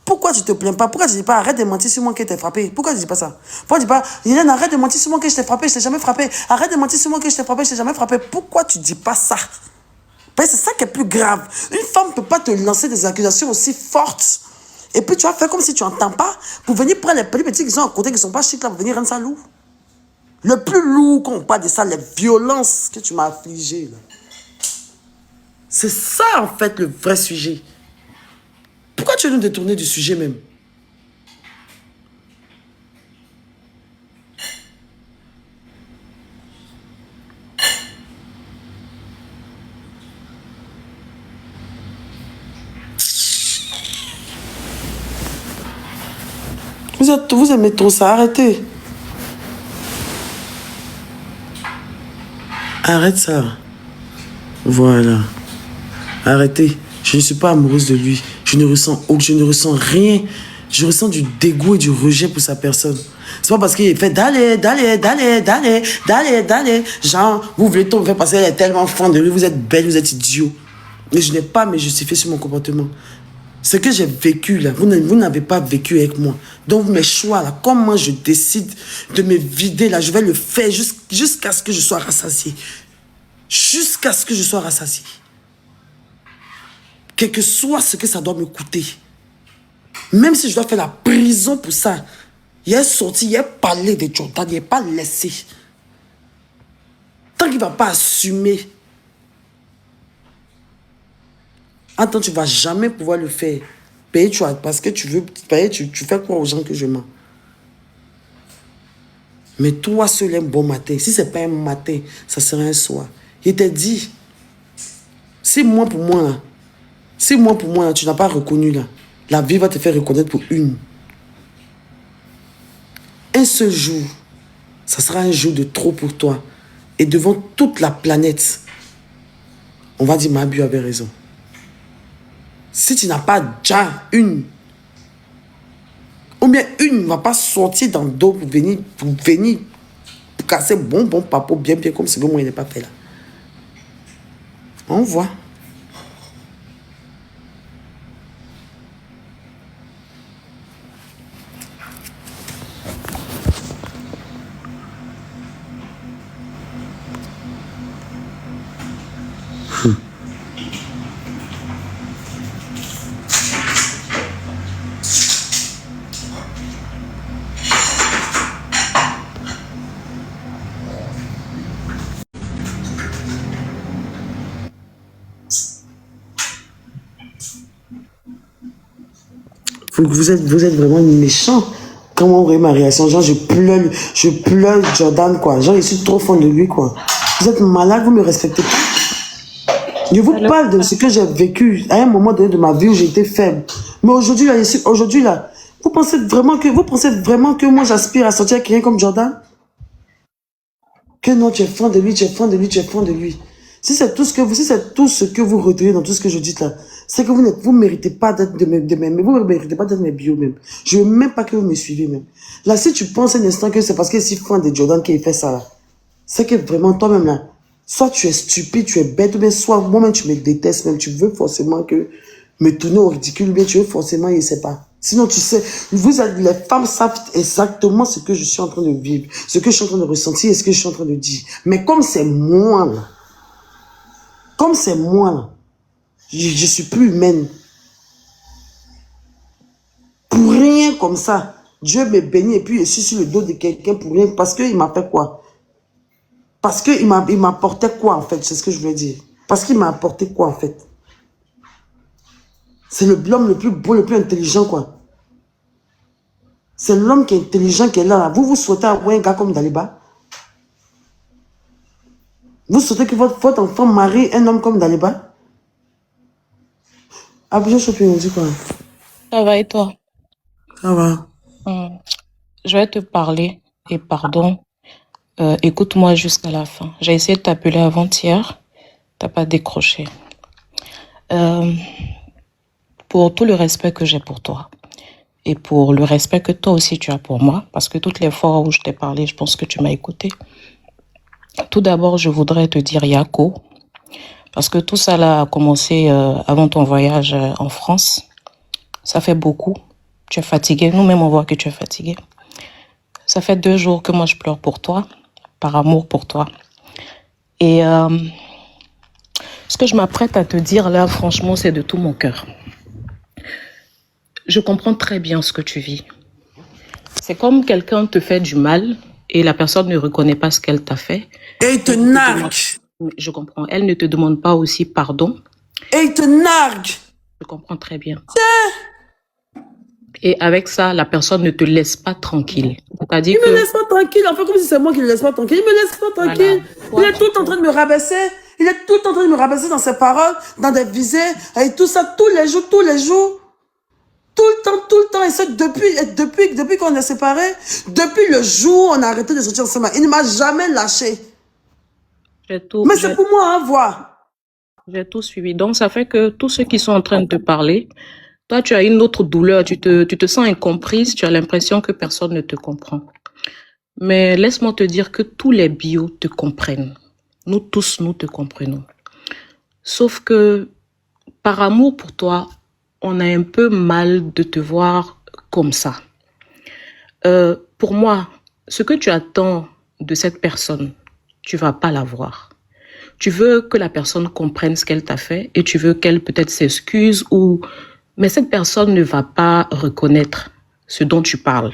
Pourquoi tu ne te plains pas? Pourquoi tu ne dis pas arrête de mentir sur moi que je t'ai frappé? Pourquoi tu ne dis pas ça? Pourquoi tu ne dis pas Hélène, arrête de mentir sur moi que je t'ai frappé, je t'ai jamais frappé. Arrête de mentir sur moi que je t'ai frappé, je t'ai jamais frappé. Pourquoi tu ne dis pas ça? Parce que c'est ça qui est plus grave. Une femme ne peut pas te lancer des accusations aussi fortes. Et puis tu vas faire comme si tu n'entends pas pour venir prendre les petits qui sont à côté, qui ne sont pas chics là, pour venir rendre ça lourd. Le plus lourd quand on parle de ça, les violences que tu m'as affligées. C'est ça en fait le vrai sujet. Pourquoi tu veux nous détourner du sujet même? Vous aimez trop ça, arrêtez. Arrête ça. Voilà. Arrêtez. Je ne suis pas amoureuse de lui. Je ne ressens rien. Je ressens du dégoût et du rejet pour sa personne. C'est pas parce qu'il fait d'aller. Genre, vous voulez tout me faire passer, elle est tellement fan de lui, vous êtes belle, vous êtes idiot. Mais je n'ai pas me justifier sur mon comportement. Ce que j'ai vécu là, vous n'avez pas vécu avec moi. Donc mes choix là, comment je décide de me vider là, je vais le faire jusqu'à ce que je sois rassasié. Jusqu'à ce que je sois rassasié. Quel que soit ce que ça doit me coûter. Même si je dois faire la prison pour ça. Il est sorti, il est parlé de Jordan, il n'est pas laissé. Tant qu'il ne va pas assumer. Attends, tu ne vas jamais pouvoir le faire. Payer, parce que tu veux payer, tu fais quoi aux gens que je mens? Mais toi seul un bon matin. Si ce n'est pas un matin, ça sera un soir. Il t'a dit, si moi pour moi, tu n'as pas reconnu là, la vie va te faire reconnaître pour une. Un seul jour, ça sera un jour de trop pour toi. Et devant toute la planète, on va dire Mabu avait raison. Si tu n'as pas déjà une, ou bien une ne va pas sortir dans le dos pour venir casser bon papo bien comme ce que moi il n'est pas fait là. On voit. Vous êtes vraiment méchant. Comment vous voyez ma réaction? Genre, je pleure Jordan, quoi. Genre, je suis trop fond de lui, quoi. Vous êtes malade, vous me respectez pas. Je vous parle de ce que j'ai vécu à un moment donné de ma vie où j'étais faible. Mais aujourd'hui, là, vous pensez vraiment que moi, j'aspire à sortir avec quelqu'un comme Jordan? Que non, tu es fan de lui, tu es fan de lui, tu es fan de lui. Si c'est tout ce que vous retenez dans tout ce que je dis là, c'est que vous méritez pas d'être vous ne méritez pas d'être mes bio même. Je veux même pas que vous me suivez même. Là, si tu penses un instant que c'est parce que si fan de Jordan qui fait ça là, c'est que vraiment toi-même là, soit tu es stupide, tu es bête, ou bien soit moi-même tu me détestes même, tu veux forcément que me tourner au ridicule, ou bien tu veux forcément, je sais pas. Sinon, tu sais, les femmes savent exactement ce que je suis en train de vivre, ce que je suis en train de ressentir et ce que je suis en train de dire. Mais comme c'est moi là, je suis plus humaine. Pour rien comme ça, Dieu me bénit et puis je suis sur le dos de quelqu'un pour rien. Parce qu'il m'a fait quoi? Parce qu'il m'a apporté quoi en fait? C'est ce que je voulais dire. Parce qu'il m'a apporté quoi en fait? C'est l'homme le plus beau, le plus intelligent quoi. C'est l'homme qui est intelligent qui est là. Vous souhaitez avoir un gars comme Daliba? Vous souhaitez que votre enfant marie un homme comme Daliba? Ah, bien sûr, on dit quoi? Ça va et toi? Ça va. Je vais te parler et pardon. Écoute-moi jusqu'à la fin. J'ai essayé de t'appeler avant-hier. T'as pas décroché. Pour tout le respect que j'ai pour toi et pour le respect que toi aussi tu as pour moi, parce que toutes les fois où je t'ai parlé, je pense que tu m'as écouté. Tout d'abord, je voudrais te dire Yako, parce que tout ça là a commencé avant ton voyage en France. Ça fait beaucoup. Tu es fatigué. Nous-mêmes, on voit que tu es fatigué. Ça fait 2 jours que moi, je pleure pour toi, par amour pour toi. Et ce que je m'apprête à te dire là, franchement, c'est de tout mon cœur. Je comprends très bien ce que tu vis. C'est comme quelqu'un te fait du mal et la personne ne reconnaît pas ce qu'elle t'a fait. Et il te nargue. Je comprends. Elle ne te demande pas aussi pardon. Et il te nargue. Je comprends très bien. Et avec ça, la personne ne te laisse pas tranquille. C'est-à-dire il me laisse pas tranquille. En fait, comme si c'est moi qui le laisse pas tranquille. Il me laisse pas tranquille. Voilà. Il est tout le temps en train de me rabaisser. Il est tout le temps en train de me rabaisser dans ses paroles, dans des visées, et tout ça, tous les jours. Tout le temps. Et ça, depuis qu'on est séparés, depuis le jour où on a arrêté de sortir ensemble, il ne m'a jamais lâché. Mais c'est pour moi, hein, voir. J'ai tout suivi. Donc, ça fait que tous ceux qui sont en train de te parler, toi, tu as une autre douleur, tu te sens incomprise, tu as l'impression que personne ne te comprend. Mais laisse-moi te dire que tous les bios te comprennent. Nous tous, nous te comprenons. Sauf que, par amour pour toi, on a un peu mal de te voir comme ça. Pour moi, ce que tu attends de cette personne, tu vas pas l'avoir. Tu veux que la personne comprenne ce qu'elle t'a fait et tu veux qu'elle peut-être s'excuse ou... Mais cette personne ne va pas reconnaître ce dont tu parles.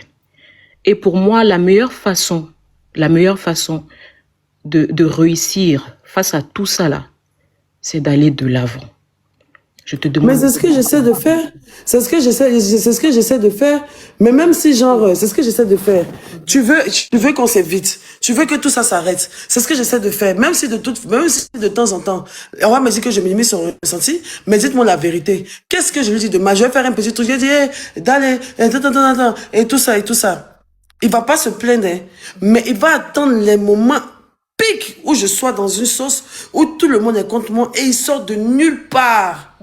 Et pour moi, la meilleure façon de réussir face à tout ça là, c'est d'aller de l'avant. Je te demande. Mais c'est ce que j'essaie de faire. C'est ce que j'essaie de faire. Mais même si genre, c'est ce que j'essaie de faire. Tu veux qu'on s'évite. Tu veux que tout ça s'arrête. C'est ce que j'essaie de faire. Même si de temps en temps, on va me dire que je minimise son ressenti, mais dites-moi la vérité. Qu'est-ce que je lui dis demain? Je vais faire un petit truc. Je dis, hey, d'aller, et tout ça. Il va pas se plaindre, hein, mais il va attendre les moments pic où je sois dans une sauce où tout le monde est contre moi et il sort de nulle part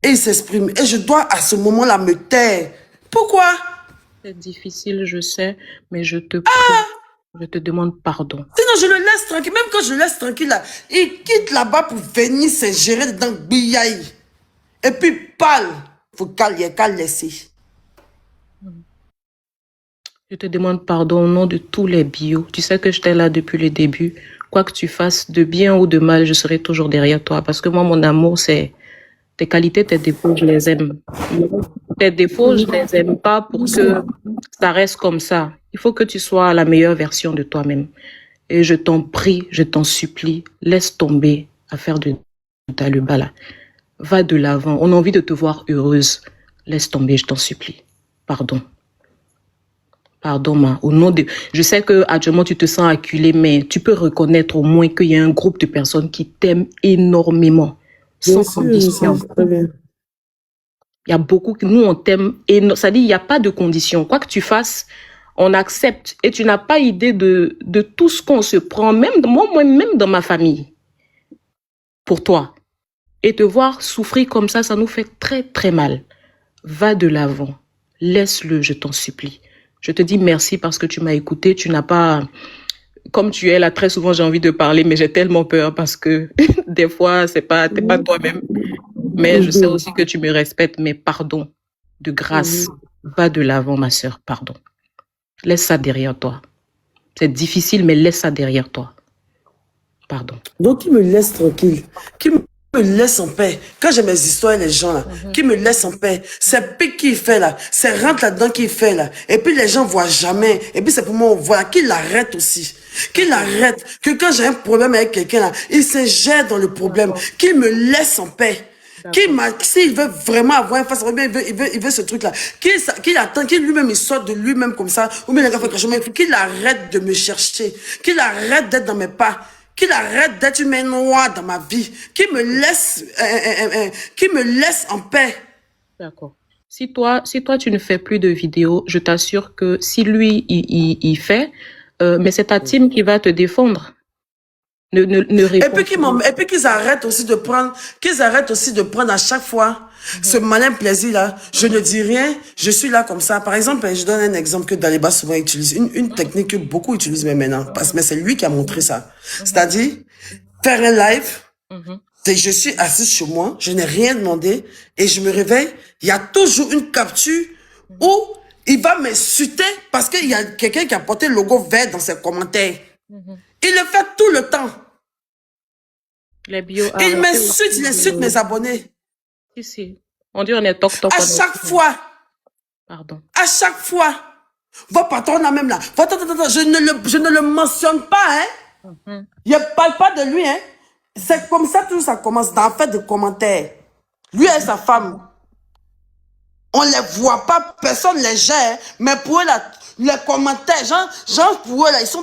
et il s'exprime et je dois à ce moment-là me taire. Pourquoi? C'est difficile, je sais, mais je te prie, je te demande pardon. Sinon je le laisse tranquille. Même quand je le laisse tranquille là, il quitte là-bas pour venir s'ingérer dans Biyaï et puis parle. Faut qu'à laisser. Je te demande pardon au nom de tous les bios. Tu sais que j'étais là depuis le début. Quoi que tu fasses, de bien ou de mal, je serai toujours derrière toi. Parce que moi, mon amour, c'est tes qualités, tes défauts, je les aime. Tes défauts, je les aime pas pour que ça reste comme ça. Il faut que tu sois la meilleure version de toi-même. Et je t'en prie, je t'en supplie, laisse tomber à faire de Daliba là. Va de l'avant. On a envie de te voir heureuse. Laisse tomber, je t'en supplie. pardon. Pardon, ma. Au nom de... Je sais que actuellement tu te sens acculé, mais tu peux reconnaître au moins qu'il y a un groupe de personnes qui t'aiment énormément, Bien sans sûr, je sais condition. très bien. Il y a beaucoup que nous, on t'aime. Ça dit, il n'y a pas de condition. Quoi que tu fasses, on accepte. Et tu n'as pas idée de tout ce qu'on se prend, même moi-même dans ma famille, pour toi. Et te voir souffrir comme ça nous fait très, très mal. Va de l'avant. Laisse-le, je t'en supplie. Je te dis merci parce que tu m'as écouté. Tu n'as pas... Comme tu es là, très souvent, j'ai envie de parler, mais j'ai tellement peur parce que des fois, t'es pas toi-même. Mais je sais aussi que tu me respectes, mais pardon, de grâce, va de l'avant, ma sœur, pardon. Laisse ça derrière toi. C'est difficile, mais laisse ça derrière toi. Pardon. Donc, qui me laisse tranquille, qui me laisse en paix. Quand j'ai mes histoires et les gens là, qui me laisse en paix. C'est pique qui fait là, c'est rentre là-dedans qui fait là. Et puis les gens voient jamais. Et puis c'est pour moi, on voit qu'il l'arrête aussi. Qu'il arrête. Que quand j'ai un problème avec quelqu'un là, il se gère dans le problème. Qu'il me laisse en paix. S'il veut vraiment avoir un face, il veut ce truc-là. Qu'il attend, qu'il lui-même, il sorte de lui-même comme ça. Ou bien il fait quelque chose, qu'il arrête de me chercher. Qu'il arrête d'être dans mes pas. Qu'il arrête d'être une main noire dans ma vie. Qu'il me laisse en paix. D'accord. Si toi, tu ne fais plus de vidéos, je t'assure que si lui, il fait, mais c'est ta team qui va te défendre. Ne réponds pas. Et puis qu'ils arrêtent aussi de prendre, à chaque fois ce malin plaisir-là. Je ne dis rien, je suis là comme ça. Par exemple, je donne un exemple que Daliba souvent utilise, une technique que beaucoup utilisent même maintenant, mais c'est lui qui a montré ça. C'est-à-dire, faire un live, je suis assise chez moi, je n'ai rien demandé, et je me réveille, il y a toujours une capture où il va m'insulter parce qu'il y a quelqu'un qui a porté le logo vert dans ses commentaires. Il le fait tout le temps. Il m'insulte, il insulte mes abonnés. Si. On dit on est toc-toc. À chaque fois. Pardon. À chaque fois. Votre patron là même là. Je ne le mentionne pas, hein. Je ne parle pas de lui, hein. C'est comme ça tout ça commence, dans fait de commentaires. Lui et sa femme. On les voit pas, personne les gère, mais pour eux là, les commentaires, genre pour eux là, ils sont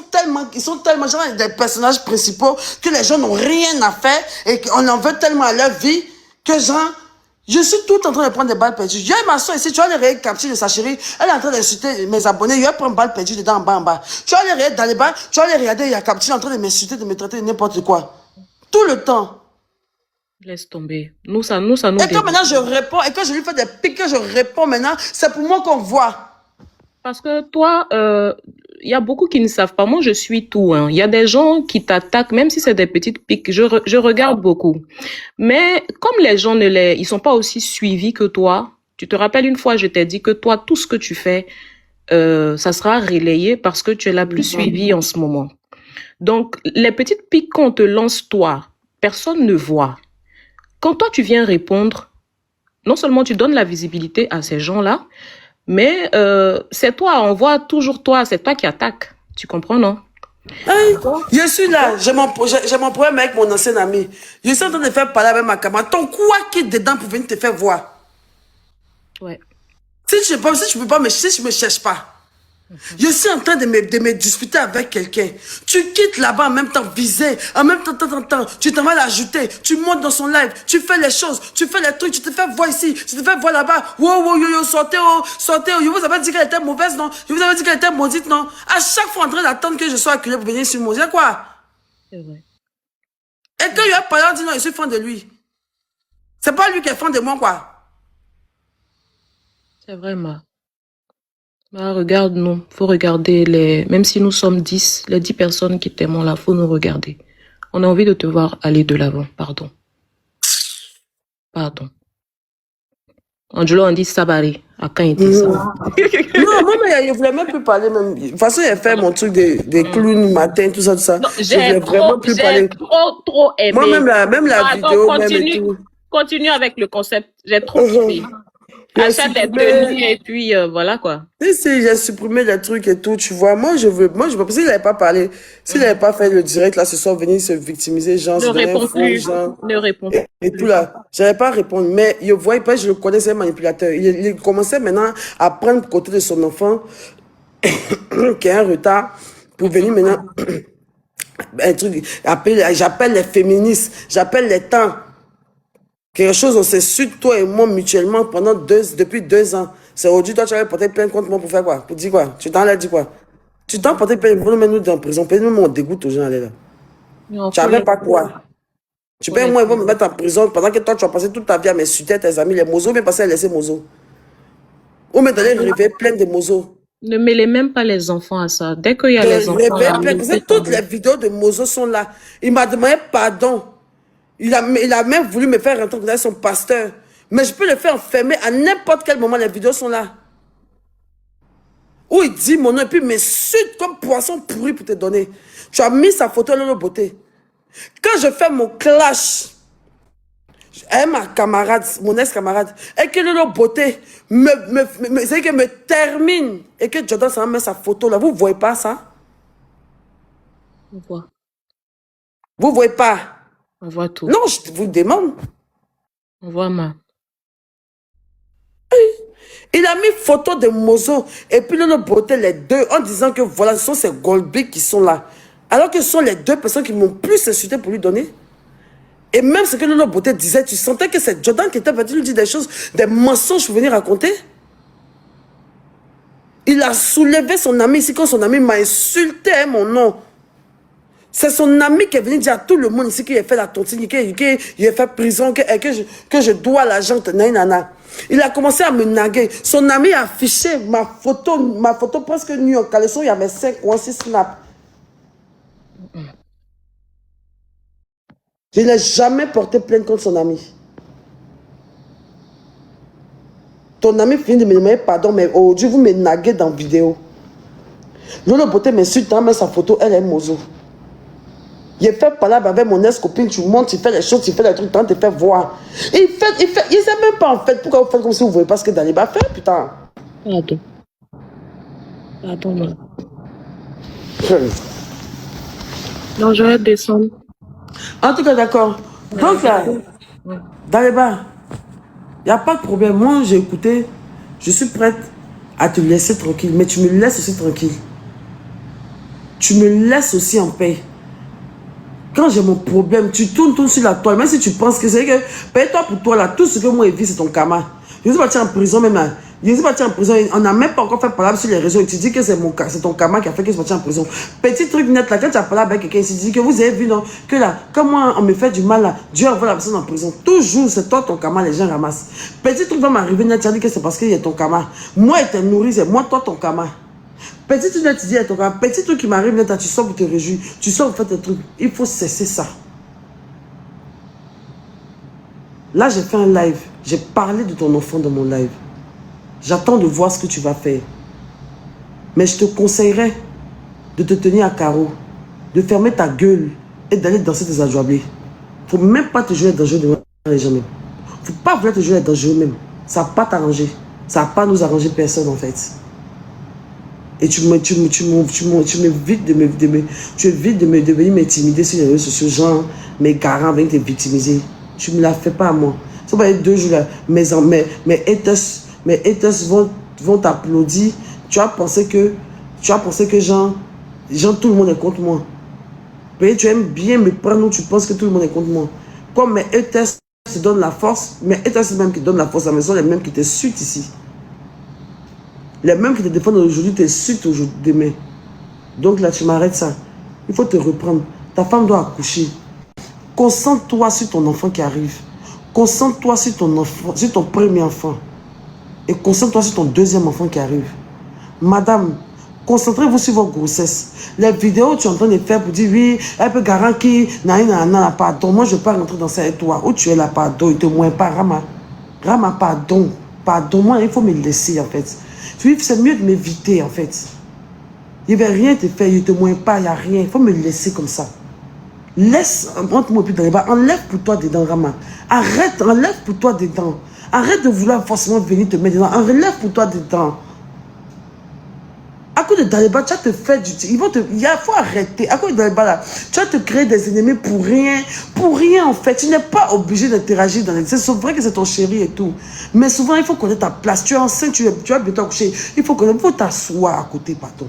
tellement genre des personnages principaux que les gens n'ont rien à faire et qu'on en veut tellement à leur vie que genre, je suis tout en train de prendre des balles perdues. Il y a ma soeur ici, tu vois les réels captures de sa chérie, elle est en train d'insulter mes abonnés, il y a prendre balle perdue dedans en bas. Tu vois les réels dans les bas, tu vois les regarder, il y a capture en train de m'insulter, de me traiter de n'importe quoi. Tout le temps. Laisse tomber. Nous, ça nous Et quand maintenant je réponds, et quand je lui fais des pics, que je réponds maintenant, c'est pour moi qu'on voit. Parce que toi, il y a beaucoup qui ne savent pas. Moi, je suis tout. Il y a des gens qui t'attaquent, même si c'est des petites piques. Je regarde beaucoup. Mais comme les gens ils sont pas aussi suivis que toi, tu te rappelles une fois, je t'ai dit que toi, tout ce que tu fais, ça sera relayé parce que tu es la plus suivie en ce moment. Donc, les petites piques qu'on te lance, toi, personne ne voit. Quand toi, tu viens répondre, non seulement tu donnes la visibilité à ces gens-là, mais c'est toi, on voit toujours toi, c'est toi qui attaques. Tu comprends, non? Je suis là, j'ai mon problème avec mon ancien ami. Je suis en train de faire parler avec ma camarade. Ton quoi qui est dedans pour venir te faire voir? Ouais. Si je me cherche pas. Je suis en train de me disputer avec quelqu'un. Tu quittes là-bas en même temps visé, en même temps, tu t'en vas l'ajouter, tu montes dans son live, tu fais les choses, tu fais les trucs, tu te fais voir ici, tu te fais voir là-bas. Wow, yo, sortez, je vous avais dit qu'elle était mauvaise, non? Je vous avais dit qu'elle était maudite, non? À chaque fois en train d'attendre que je sois acculé pour venir sur moi. C'est quoi? C'est vrai. Et quand il a parlé, on dit non, je suis fan de lui. C'est pas lui qui est fan de moi, quoi. C'est vrai, ma. Bah, regarde, nous, faut regarder même si nous sommes 10, les 10 personnes qui t'aiment là, faut nous regarder. On a envie de te voir aller de l'avant, pardon. Angelo, on dit sabari, à quand il dit ça. Non, moi, je voulais même plus parler, même. De toute façon, j'ai fait mon truc des clowns matin, tout ça. Non, je voulais vraiment plus parler. trop aimé. Moi, même la vidéo, continue, même et tout. Continue avec le concept, j'ai trop kiffé. Achète des tenues et puis voilà quoi. Si, j'ai supprimé les trucs et tout, tu vois. Moi, je veux pas, s'il n'avait pas parlé, s'il n'avait pas fait le direct, là, ce soir, venir se victimiser, genre, Ne se donner réponds faux, plus. genre, Ne réponds et tout là. J'avais pas à répondre. Mais, je voyais pas, je le connaissais, manipulateur. Il commençait maintenant à prendre côté de son enfant, qui a un retard, pour venir maintenant, un truc, j'appelle les féministes, j'appelle les temps. Quelque chose, on s'est su, toi et moi, mutuellement, depuis 2 ans. C'est aujourd'hui, toi, tu avais porté plainte contre moi pour faire quoi? Pour dire quoi? Tu t'en as dit quoi? Tu t'en porté plainte pour nous mettre en prison. Nous, on dégoûte aux gens, aller là. Non, Tu n'avais pas quoi? Tu peux, moi, ils vont me mettre en prison pendant que toi, tu as passé toute ta vie à m'insulter, tes amis, les mozos, viens passer à laisser mozo. Ou me donner rêver plein de mozos. Ne mêlez même pas les enfants à ça. Dès qu'il y a les enfants là, Toutes les vidéos de mozo sont là. Il m'a demandé pardon. Il a même voulu me faire rentrer dans son pasteur. Mais je peux le faire enfermer à n'importe quel moment. Les vidéos sont là. Où il dit mon nom et puis m'insulte comme poisson pourri pour te donner. Tu as mis sa photo à Lolo Beauté. Quand je fais mon clash avec ma camarade, mon ex-camarade, et que Lolo Beauté me termine et que Jordan ça met sa photo là, vous ne voyez pas ça? on voit. Vous ne voyez pas? On voit tout. Non, je vous demande. On voit ma. Il a mis photo de Mozo et puis Lolo Beauté, les deux, en disant que voilà, ce sont ces Goldbeak qui sont là. Alors que ce sont les deux personnes qui m'ont plus insulté pour lui donner. Et même ce que Lolo Beauté disait, tu sentais que c'est Jordan qui était venu lui dire des choses, des mensonges pour venir raconter. Il a soulevé son ami ici quand son ami m'a insulté mon nom. C'est son ami qui est venu dire à tout le monde ici qu'il a fait la tontine, qu'il a fait prison, que je dois l'argent. Il a commencé à me naguer. Son ami a affiché ma photo presque nue en caleçon. Il y avait 5 ou 6 snaps. Je n'ai jamais porté plainte contre son ami. Ton ami finit de me demander pardon, mais aujourd'hui vous me naguez dans la vidéo. Lolo Beauté m'insulte, mais sa photo, elle est mozo. Il fait parler avec mon ex-copine, tu montes, tu fais les choses, tu fais les trucs, tu te fais voir. Il sait même pas en fait pourquoi vous faites comme si vous ne voyez pas ce que Daliba fait, putain. Pardon. Pardon, non. Non, je vais descendre. En tout cas, d'accord. Donc, Daliba, il n'y a pas de problème. Moi, j'ai écouté, je suis prête à te laisser tranquille, mais tu me laisses aussi tranquille. Tu me laisses aussi en paix. Quand j'ai mon problème, tu tournes sur la toile. Même si tu penses que c'est que, paye-toi pour toi là, tout ce que moi je vis, c'est ton karma. Je ne suis pas parti en prison même là. Je ne suis pas parti en prison. On n'a même pas encore fait parler sur les réseaux. Et tu dis que c'est ton karma qui a fait que je suis parti en prison. Petit truc net là, quand tu as parlé avec quelqu'un, tu dis que vous avez vu non, que là, quand moi on me fait du mal là, Dieu envoie la personne en prison. Toujours, c'est toi ton karma, les gens ramassent. Petit truc va m'arriver net, tu as dit que c'est parce qu'il y a ton karma. Moi, il te nourrit, c'est moi, toi, ton karma. Petit truc, tu dis, petit truc qui m'arrive, tu sors pour te réjouir, tu sors pour faire tes trucs. Il faut cesser ça. Là, j'ai fait un live. J'ai parlé de ton enfant dans mon live. J'attends de voir ce que tu vas faire. Mais je te conseillerais de te tenir à carreau, de fermer ta gueule et d'aller danser tes adjoablés. Il ne faut même pas te jouer dangereux devant les gens même. Il ne faut pas vouloir te jouer dangereux même. Ça ne va pas t'arranger. Ça ne va pas nous arranger personne en fait. Et tu m'évites de venir m'intimider sur les réseaux sociaux, genre, mes garants viennent te victimiser. Tu ne me la fais pas à moi. Ça va être 2 jours là. Mes haters vont t'applaudir. Tu as pensé que genre, tout le monde est contre moi. Mais tu aimes bien me prendre où tu penses que tout le monde est contre moi. Comme mes haters te donnent la force, mes haters même qui donnent la force à la maison, les mêmes qui te suivent ici. Les mêmes qui te défendent aujourd'hui te suivent aujourd'hui, demain. Donc là, tu m'arrêtes ça. Il faut te reprendre. Ta femme doit accoucher. Concentre-toi sur ton enfant qui arrive. Concentre-toi sur ton enfant, sur ton premier enfant. Et concentre-toi sur ton deuxième enfant qui arrive. Madame, concentrez-vous sur votre grossesse. Les vidéos que tu es en train de faire pour dire oui, elle peut garantir, pardon. Moi, je ne veux pas rentrer dans ça avec toi. Où tu es là, pardon, il ne te moins pas, Rama. Rama, pardon. Pardon, moi, il faut me laisser en fait. C'est mieux de m'éviter en fait. Il ne va rien te faire, il ne te moins pas, il n'y a rien. Il faut me laisser comme ça. Laisse, entre moi et puis dans les bas, enlève pour toi dedans, Rama. Arrête, enlève pour toi dedans. Arrête de vouloir forcément venir te mettre dedans. Enlève pour toi dedans. À cause de Daliba, tu vas te faire du... Il faut arrêter. À cause de Daliba, là, tu vas te créer des ennemis pour rien. Pour rien, en fait. Tu n'es pas obligé d'interagir dans les... C'est vrai que c'est ton chéri et tout. Mais souvent, il faut connaître ta place. Tu es enceinte, tu vas bientôt accoucher. Il faut t'asseoir à côté, pardon.